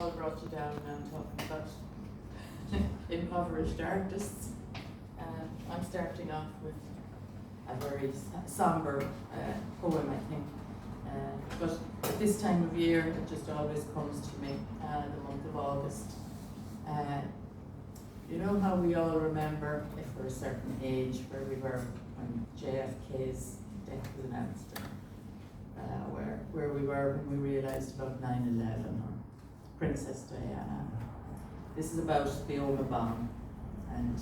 all brought you down and talking about impoverished artists. I'm starting off with a very somber poem, I think. But at this time of year, it just always comes to me, the month of August. You know how we all remember, if we're a certain age, where we were when JFK's death was announced, where we were when we realised about 9/11 or Princess Diana. This is about the Oma bomb and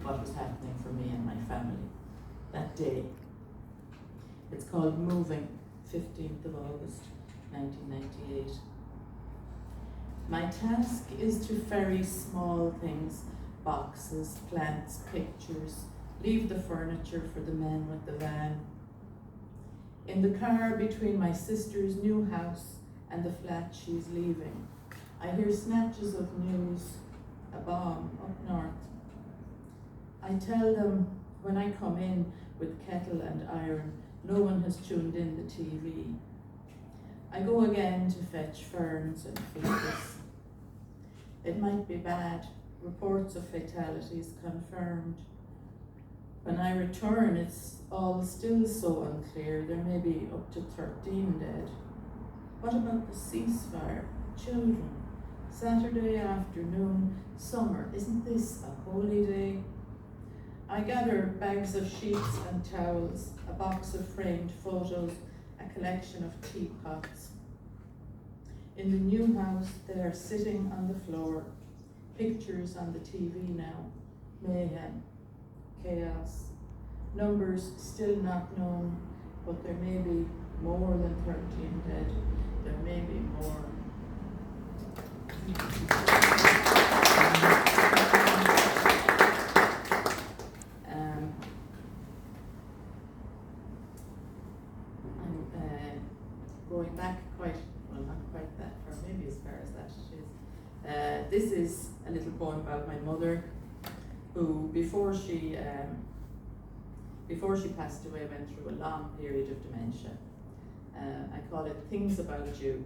what was happening for me and my family that day. It's called Moving, 15th of August, 1998. My task is to ferry small things, boxes, plants, pictures, leave the furniture for the men with the van. In the car between my sister's new house and the flat she's leaving, I hear snatches of news, a bomb up north. I tell them when I come in with kettle and iron, no one has tuned in the TV. I go again to fetch ferns and flowers. It might be bad, reports of fatalities confirmed. When I return, it's all still so unclear. There may be up to 13 dead. What about the ceasefire? Children? Saturday afternoon, summer, isn't this a holy day? I gather bags of sheets and towels, a box of framed photos, a collection of teapots. In the new house, they are sitting on the floor, pictures on the TV now, mayhem, chaos, numbers still not known, but there may be more than 13 dead, there may be more. I'm going back quite, well, not quite that far, maybe as far as that it is. This is a little poem about my mother, who before she passed away went through a long period of dementia. I call it Things About You.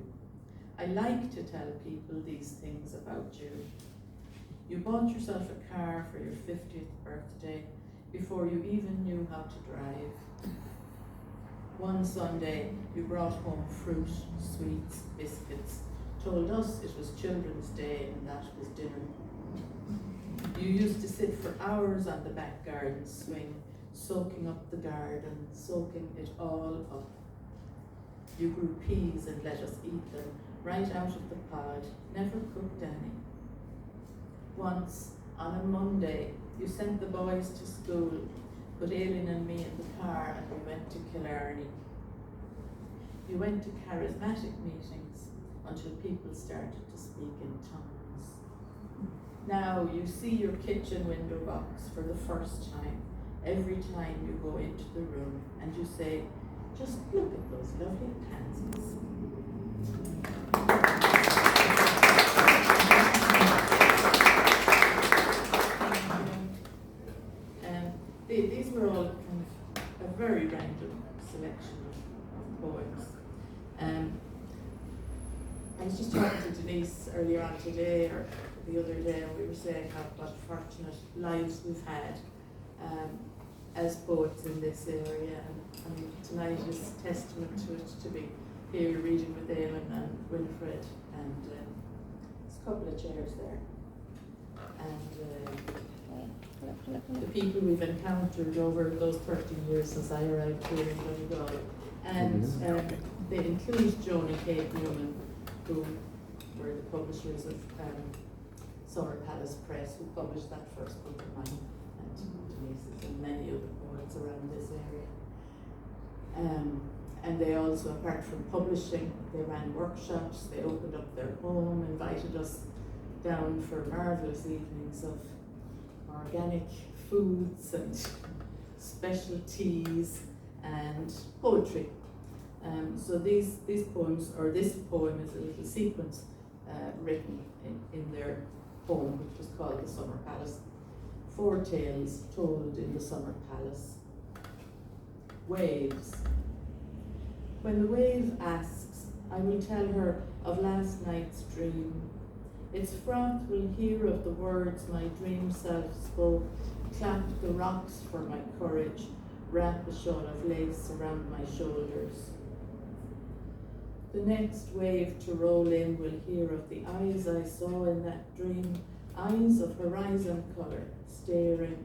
I like to tell people these things about you. You bought yourself a car for your 50th birthday before you even knew how to drive. One Sunday, you brought home fruit, sweets, biscuits, told us it was Children's Day and that was dinner. You used to sit for hours on the back garden swing, soaking up the garden, soaking it all up. You grew peas and let us eat them right out of the pod, never cooked any. Once, on a Monday, you sent the boys to school, put Aileen and me in the car and we went to Killarney. You went to charismatic meetings until people started to speak in tongues. Now you see your kitchen window box for the first time, every time you go into the room, and you say, just look at those lovely pansies. These were all kind of a very random selection of poems. I was just talking to Denise earlier on today, or the other day, and we were saying what fortunate lives we've had as poets in this area, and tonight is testament to it, to be here reading with Eamon and Winifred, and there's a couple of chairs there. And the people we've encountered over those 13 years since I arrived here in Donegal. And they include Joan and Kate Newman, who were the publishers of Summer Palace Press, who published that first book of mine, and Denise's, and many other poets around this area. And they also, apart from publishing, they ran workshops, they opened up their home, invited us down for marvellous evenings of organic foods and special teas and poetry. So these poems, or this poem is a little sequence written in their poem, which was called The Summer Palace. 4 tales told in the Summer Palace. Waves. When the wave asks, I will tell her of last night's dream, Its froth will hear of the words my dream self spoke, clap the rocks for my courage, wrap a shawl of lace around my shoulders. The next wave to roll in will hear of the eyes I saw in that dream, eyes of horizon color, staring,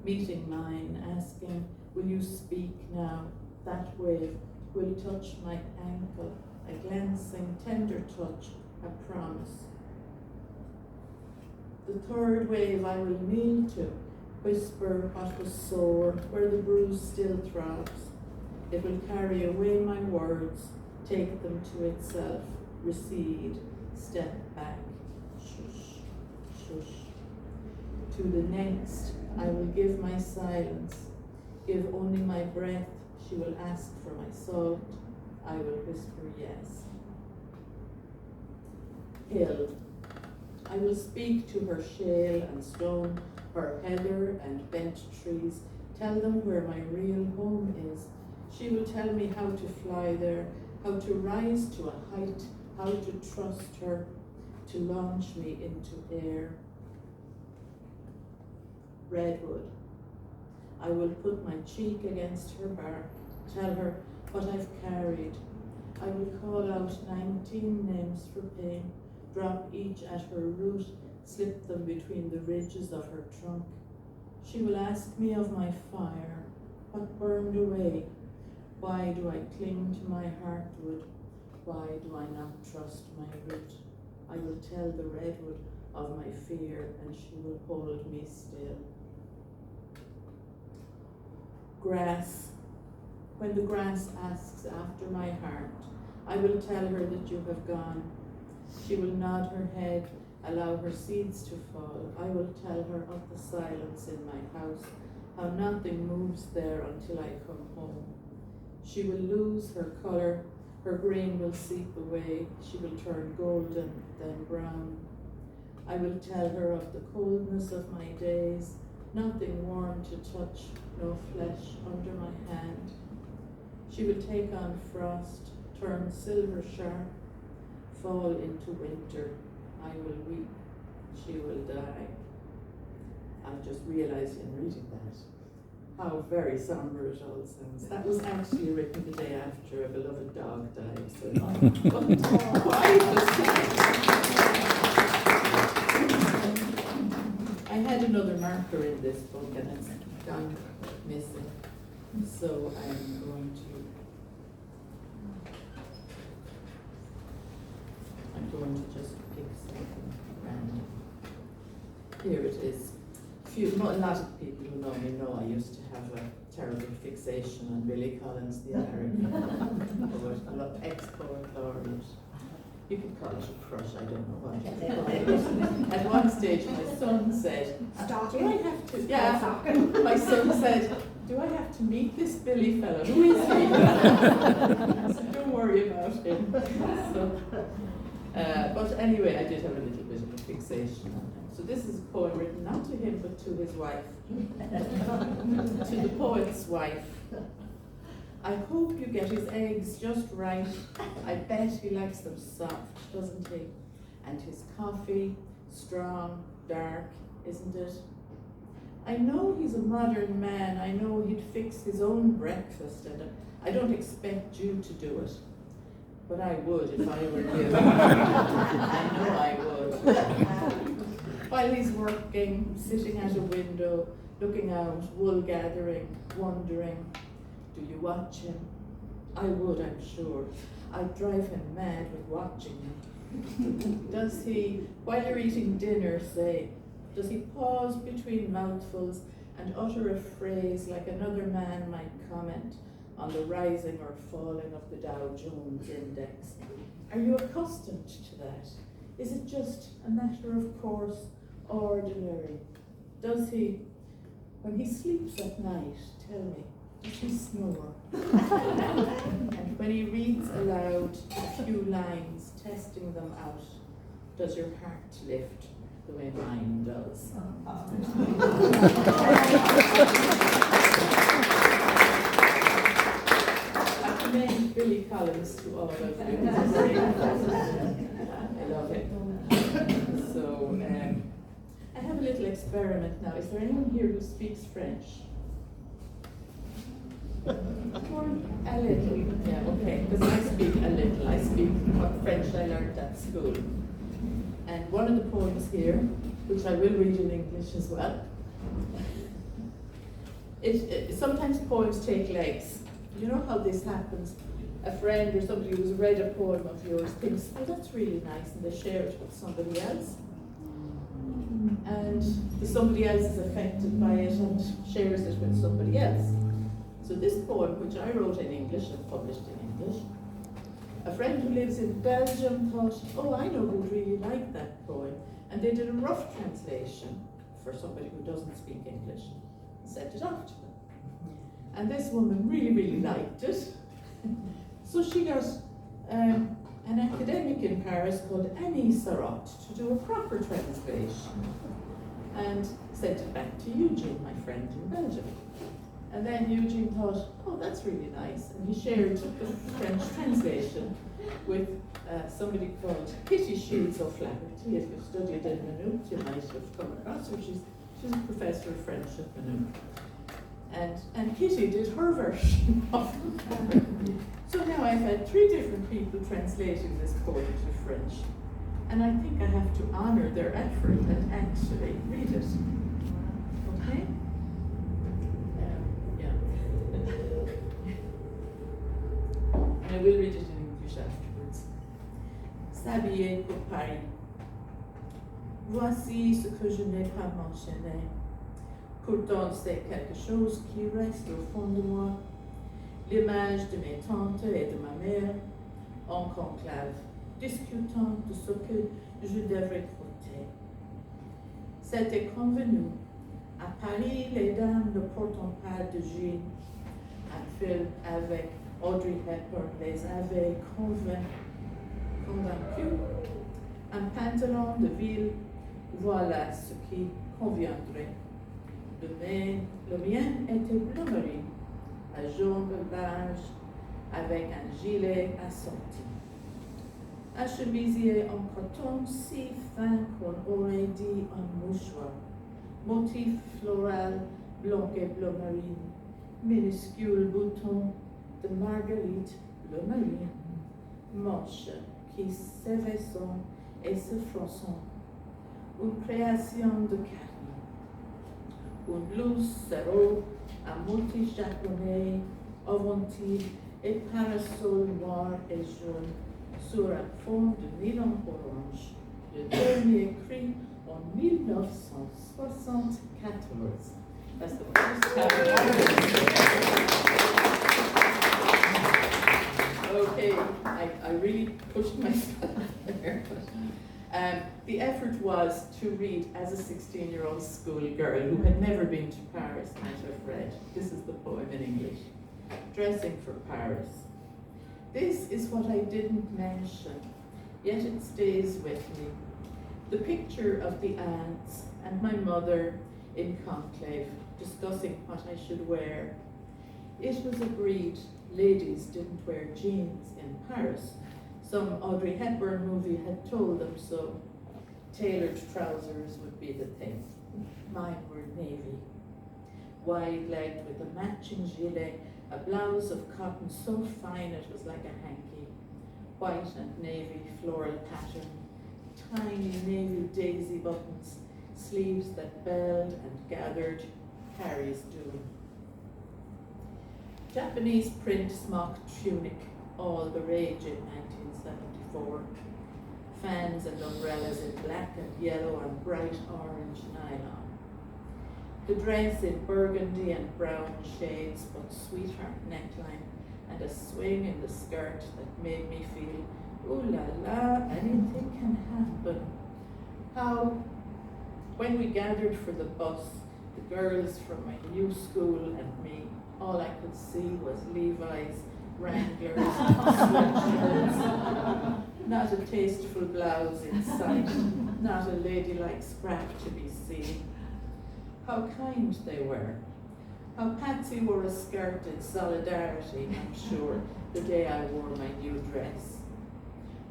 meeting mine, asking, will you speak now? That wave will touch my ankle, a glancing, tender touch, a promise. The third wave I will kneel to, whisper what was sore, where the bruise still throbs. It will carry away my words, take them to itself, recede, step back, shush, shush. To the next, I will give my silence, give only my breath. She will ask for my salt, I will whisper yes. Hill. I will speak to her shale and stone, her heather and bent trees, tell them where my real home is. She will tell me how to fly there, how to rise to a height, how to trust her, to launch me into air. Redwood. I will put my cheek against her bark, tell her what I've carried. I will call out 19 names for pain, drop each at her root, slip them between the ridges of her trunk. She will ask me of my fire, what burned away. Why do I cling to my heartwood? Why do I not trust my root? I will tell the redwood of my fear, and she will hold me still. Grass. When the grass asks after my heart, I will tell her that you have gone. She will nod her head, allow her seeds to fall. I will tell her of the silence in my house, how nothing moves there until I come home. She will lose her color, her green will seep away, she will turn golden, then brown. I will tell her of the coldness of my days, nothing warm to touch, no flesh under my hand. She will take on frost, turn silver sharp, fall into winter. I will weep, she will die. I just realized in reading that how very somber it all sounds. That was actually written the day after a beloved dog died. So I had another marker in this book and it's gone missing. So I'm going to just pick something random. Here it is. A lot of people who know me know I used to have a terrible fixation on Billy Collins, the American poet, ex-poet laureate. You could call it a crush, I don't know what you call it. At one stage my son said, do I have to, my son said, do I have to meet this Billy fellow? Who is he? I said, don't worry about him. So, but anyway, I did have a little bit of a fixation on him. So this is a poem written not to him, but to his wife. To the poet's wife. I hope you get his eggs just right. I bet he likes them soft, doesn't he? And his coffee, strong, dark, isn't it? I know he's a modern man. I know he'd fix his own breakfast, and I don't expect you to do it. But I would if I were you. I know I would. While he's working, sitting at a window, looking out, wool gathering, wondering, do you watch him? I would, I'm sure. I'd drive him mad with watching him. Does he, while you're eating dinner, say, does he pause between mouthfuls and utter a phrase like another man might comment on the rising or falling of the Dow Jones Index? Are you accustomed to that? Is it just a matter of course, ordinary? Does he, when he sleeps at night, tell me, does he snore? And when he reads aloud a few lines, testing them out, does your heart lift the way mine does? I commend Billy Collins to all of you. I love it. little experiment now. Is there anyone here who speaks French? A little, yeah, okay, because I speak a little. I speak what French I learned at school. And one of the poems here, which I will read in English as well, sometimes poems take legs. You know how this happens? A friend or somebody who's read a poem of yours thinks, oh, that's really nice, and they share it with somebody else. And somebody else is affected by it and shares it with somebody else. So this poem, which I wrote in English and published in English, a friend who lives in Belgium thought, oh, I know who'd really like that poem. And they did a rough translation for somebody who doesn't speak English and sent it off to them. And this woman really, really liked it. So she got an academic in Paris called Annie Sarot to do a proper translation and sent it back to Eugene, my friend in Belgium. And then Eugene thought, oh, that's really nice. And he shared the French translation with somebody called Kitty Shields O'Flaherty. If you studied in Maynooth, you might have come across her. She's a professor of French at Maynooth. And Kitty did her version of it. So now I've had 3 different people translating this poem to French. And I think I have to honor their effort and actually read it. Okay? And I will read it in English afterwards. S'habiller pour Paris. Voici ce que je n'ai pas mentionné. Pourtant, c'est quelque chose qui reste au fond de moi. L'image de mes tantes et de ma mère en conclave, discutant de ce que je devrais porter. C'était convenu. À Paris, les dames ne portent pas de jeans. Un film avec Audrey Hepburn les avait convaincus. Un pantalon de ville, voilà ce qui conviendrait. Le mien était bleu marine, à jambes larges, avec un gilet assorti. Un chemisier en coton si fin qu'on aurait dit un mouchoir. Motif floral, blanc et bleu marine. Minuscule bouton de marguerite bleu marine. Manche qui s'évaissant et se fronçant. Une création de Carrie. Une blouse sarrau à motif japonais, aventive et parasol noir et jaune sur un fond de nylon orange. Le dernier cri en 1974. That's the first time. Okay, I really pushed myself there. The effort was to read as a 16-year-old schoolgirl who had never been to Paris might have read. This is the poem in English. Dressing for Paris. This is what I didn't mention, yet it stays with me. The picture of the aunts and my mother in conclave discussing what I should wear. It was agreed ladies didn't wear jeans in Paris. Some Audrey Hepburn movie had told them so. Tailored trousers would be the thing. Mine were navy. Wide-legged with a matching gilet, a blouse of cotton so fine it was like a hanky. White and navy floral pattern. Tiny navy daisy buttons, sleeves that belled and gathered, Harry's doing. Japanese print smock tunic, all the rage in 1974. Fans and umbrellas in black and yellow and bright orange nylon. The dress in burgundy and brown shades, but sweetheart neckline, and a swing in the skirt that made me feel, ooh la la, anything can happen. How, when we gathered for the bus, the girls from my new school and me, all I could see was Levi's, Wranglers, sweatshirts, not a tasteful blouse in sight, not a ladylike scrap to be seen. How kind they were. How Patsy wore a skirt in solidarity, I'm sure, the day I wore my new dress.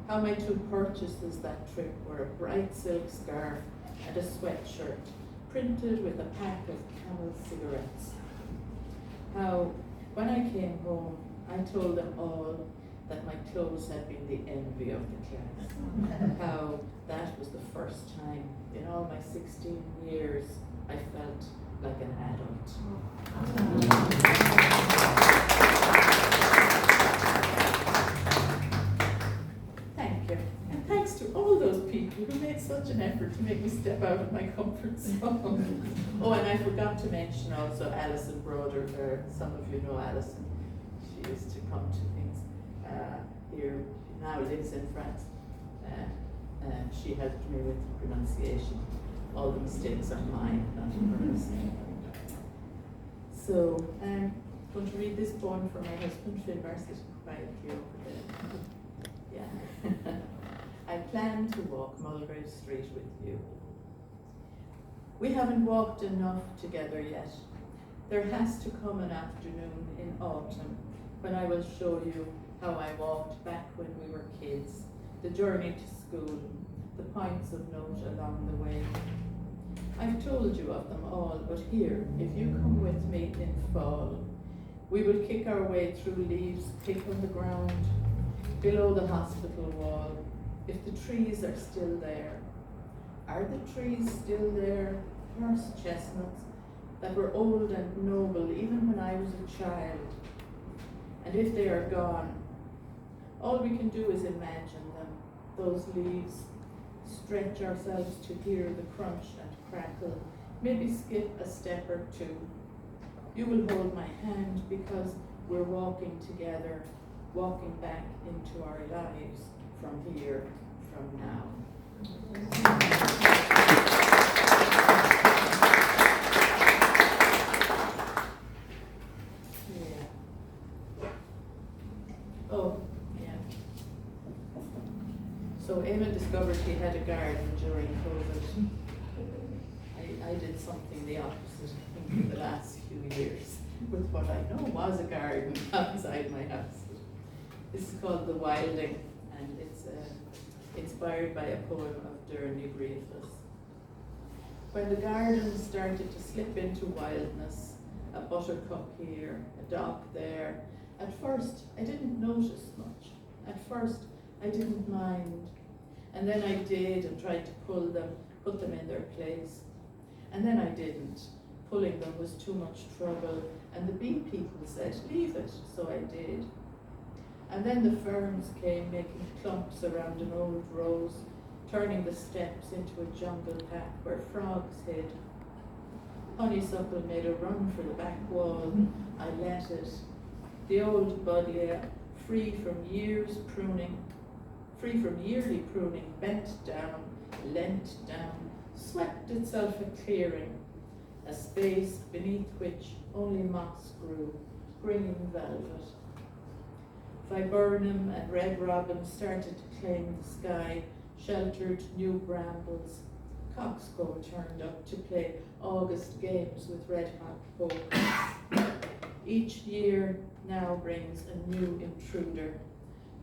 How my 2 purchases that trip were a bright silk scarf and a sweatshirt, printed with a pack of Camel cigarettes. How, when I came home, I told them all that my clothes had been the envy of the class. How that was the first time in all my 16 years I felt like an adult. Thank you. And thanks to all those people who made such an effort to make me step out of my comfort zone. Oh, and I forgot to mention also Alison Broder. Some of you know Alison. She used to come to things here. She now lives in France. She helped me with pronunciation. All the mistakes are mine, not hers. So I'm going to read this poem for my husband, Finbar, sitting quietly over there. Yeah. I plan to walk Mulgrave Street with you. We haven't walked enough together yet. There has to come an afternoon in autumn when I will show you how I walked back when we were kids, the journey to school, the points of note along the way. I've told you of them all, but here, if you come with me in fall, we will kick our way through leaves thick on the ground, below the hospital wall, if the trees are still there. Are the trees still there, horse chestnuts, that were old and noble even when I was a child? And if they are gone, all we can do is imagine them, those leaves, stretch ourselves to hear the crunch and crackle, maybe skip a step or two. You will hold my hand because we're walking together, walking back into our lives from here, from now. Yeah. Oh, yeah. So Eamon discovered he had a garden during COVID. I did something the opposite, I think, in the last few years with what I know was a garden outside my house. This is called The Wilding, and it's inspired by a poem of Doirne Briefless. When the garden started to slip into wildness, a buttercup here, a dock there, at first I didn't notice much. At first I didn't mind. And then I did and tried to pull them, put them in their place. And then I didn't. Pulling them was too much trouble, and the bee people said, leave it, so I did. And then the ferns came, making clumps around an old rose, turning the steps into a jungle path where frogs hid. Honeysuckle made a run for the back wall. I let it. The old buddleia, free from yearly pruning, bent down, leant down, swept itself a clearing, a space beneath which only moss grew, green velvet. Viburnum and red robin started to claim the sky, sheltered new brambles. Coxcomb turned up to play August games with red-hot poker. Each year now brings a new intruder.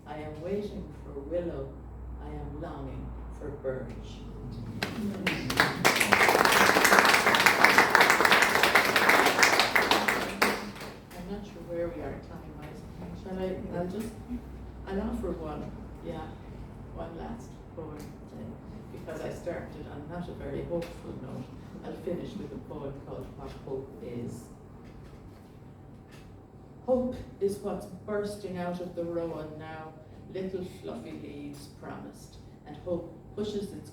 I am waiting for willow, I am longing for birch. I'm not sure where we are time-wise. I'll offer one last poem then, because I started on not a very hopeful note. I'll finish with a poem called What Hope Is. Hope is what's bursting out of the rowan now, little fluffy leaves promised, and hope pushes its